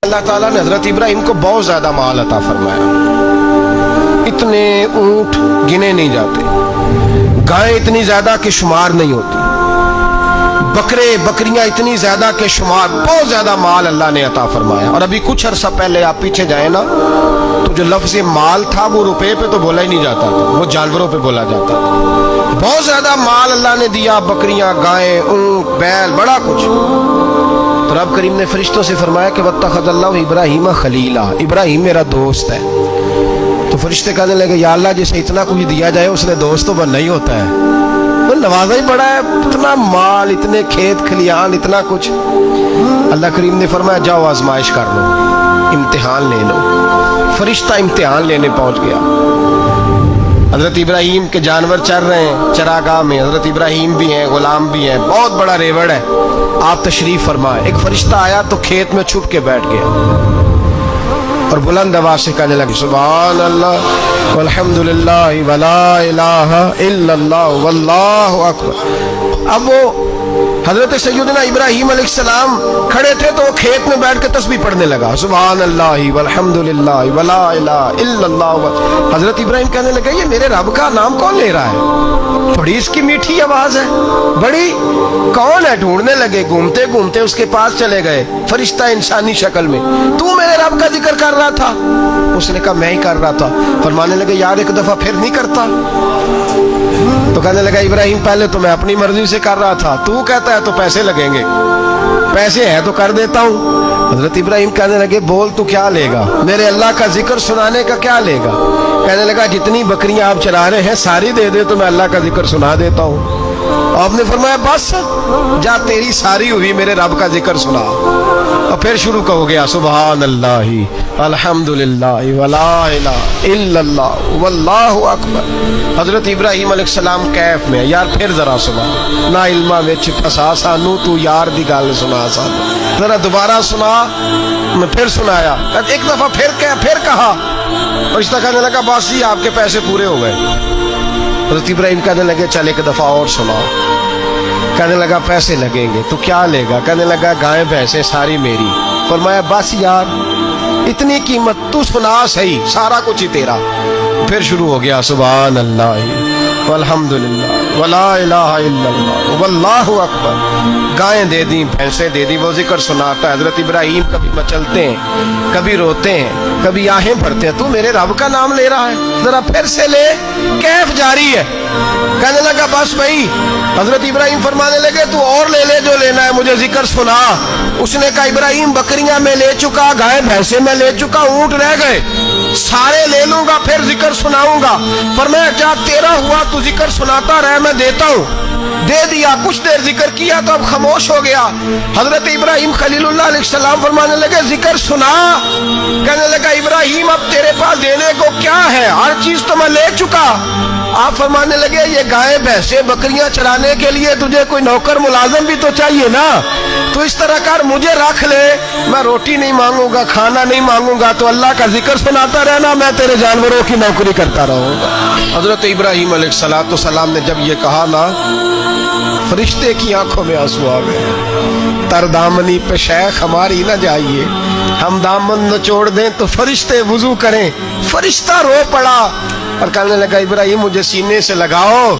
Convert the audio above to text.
اللہ تعالیٰ نے حضرت ابراہیم کو بہت زیادہ مال عطا فرمایا. اتنے اونٹ گنے نہیں جاتے، گائیں اتنی زیادہ کہ شمار نہیں ہوتی، بکرے بکریاں اتنی زیادہ کہ شمار، بہت زیادہ مال اللہ نے عطا فرمایا. اور ابھی کچھ عرصہ پہلے آپ پیچھے جائیں نا تو جو لفظ مال تھا وہ روپے پہ تو بولا ہی نہیں جاتا تھا، وہ جانوروں پہ بولا جاتا تھا. بہت زیادہ مال اللہ نے دیا، بکریاں، گائیں، اونٹ، بیل، بڑا کچھ. تو رب کریم نے فرشتوں سے فرمایا کہ واتخذ اللہ ابراہیم خلیلا، ابراہیم میرا دوست ہے. تو فرشتے کہنے لگے یا اللہ جسے اتنا کچھ دیا جائے اس نے دوست تو بننا ہی ہوتا ہے، وہ نوازا ہی بڑا ہے، اتنا مال، اتنے کھیت کھلیان، اتنا کچھ. اللہ کریم نے فرمایا جاؤ آزمائش کر لو، امتحان لے لو. فرشتہ امتحان لینے پہنچ گیا. حضرت ابراہیم کے جانور چر رہے ہیں چراگاہ میں، حضرت ابراہیم بھی ہیں، غلام بھی ہیں، بہت بڑا ریوڑ ہے. آپ تشریف فرمائے. ایک فرشتہ آیا تو کھیت میں چھپ کے بیٹھ گیا اور بلند آواز سے کہنے لگے سبحان اللہ والحمد للہ ولا الہ الا اللہ واللہ اکبر. اب وہ حضرت سیدنا ابراہیم علیہ السلام کھڑے تھے تو وہ کھیت میں بیٹھ کے تسبیح پڑھنے لگا سبحان اللہ والحمد للہ ولا الہ الا اللہ. حضرت ابراہیم کہنے لگے یہ میرے رب کا نام کون لے رہا ہے، بڑی اس کی میٹھی آواز ہے، بڑی، کون ہے؟ ڈھونڈنے لگے، گھومتے گھومتے اس کے پاس چلے گئے. فرشتہ انسانی شکل میں، تو میرے رب کا ذکر کر رہا تھا؟ اس نے کہا میں ہی کر رہا تھا. فرمانے لگے یار ایک دفعہ پھر نہیں کرتا؟ تو کہنے لگا ابراہیم پہلے تو میں اپنی مرضی سے کر رہا تھا، تو کہتا ہے تو پیسے لگیں گے، پیسے ہیں تو کر دیتا ہوں. حضرت ابراہیم کہنے لگے بول تو کیا لے گا، میرے اللہ کا ذکر سنانے کا کیا لے گا؟ کہنے لگا جتنی بکریاں آپ چرا رہے ہیں ساری دے دے تو میں اللہ کا ذکر سنا دیتا ہوں. آپ نے فرمایا بس جا تیری ساری ہوئی، میرے رب کا ذکر سنا. اور پھر شروع ہو گیا سبحان اللہ الحمدللہ ولا الہ الا اللہ واللہ اکبر. حضرت ابراہیم علیہ السلام کیف میں یار پھر ذرا سنا، نا علما وچ پھسا سانو تو یار دی گل سنا سانو، ذرا دوبارہ سنا. میں پھر سنایا، ایک دفعہ پھر کہا. فرشتہ کہنے لگا بس جی آپ کے پیسے پورے ہو گئے. حضرت ابراہیم کہنے لگے چل ایک دفعہ اور سناؤ. کہنے لگا پیسے لگیں گے. تو کیا لے گا؟ کہنے لگا گائیں بھینسیں ساری میری. فرمایا بس یار اتنی قیمت، تو سنا صحیح، سارا کچھ ہی تیرا. پھر شروع ہو گیا سبحان اللہ والحمد للہ ولا الہ الا اللہ واللہ اکبر. گائیں دے دی، بھینسیں دے دی، وہ ذکر سناتا ہے. حضرت ابراہیم کبھی مچلتے ہیں، کبھی روتے ہیں، کبھی آہیں بھرتے ہیں. تو میرے رب کا نام لے رہا ہے، ذرا پھر سے لے. کیف جاری ہے. کہنے لگا بس بھائی. حضرت ابراہیم فرمانے لگے تو اور لے لے جو لینا ہے، مجھے ذکر سنا. اس نے کہا ابراہیم بکریاں میں لے چکا، گائے بھینسیں میں لے چکا، اونٹ رہ گئے، سارے لے لوں گا پھر ذکر سناؤں گا. فرمایا کیا تیرا ہوا تو ذکر سناتا رہ، میں دیتا ہوں. دے دیا. کچھ دیر ذکر کیا تو اب خاموش ہو گیا. حضرت ابراہیم خلیل اللہ علیہ السلام فرمانے لگے ذکر سنا. کہنے لگا ابراہیم اب تیرے پاس دینے کو کیا ہے، ہر چیز تو میں لے چکا. آپ فرمانے لگے یہ گائے بھینسیں بکریاں چرانے کے لیے تجھے کوئی نوکر ملازم بھی تو چاہیے نا. تو اس طرح کر مجھے رکھ لے، میں روٹی نہیں مانگوں گا، کھانا نہیں مانگوں گا، تو اللہ کا ذکر سناتا رہنا، میں تیرے جانوروں کی نوکری کرتا رہوں گا. حضرت ابراہیم علیہ السلام نے جب یہ کہا نا فرشتے کی آنکھوں میں آنسو آ گئے. تر دامنی پہ شیخ ہماری نہ جائیے، ہم دامن نچوڑ دیں تو فرشتے وضو کریں. فرشتہ رو پڑا اور کہنے لگا ابراہیم مجھے سینے سے لگاؤ.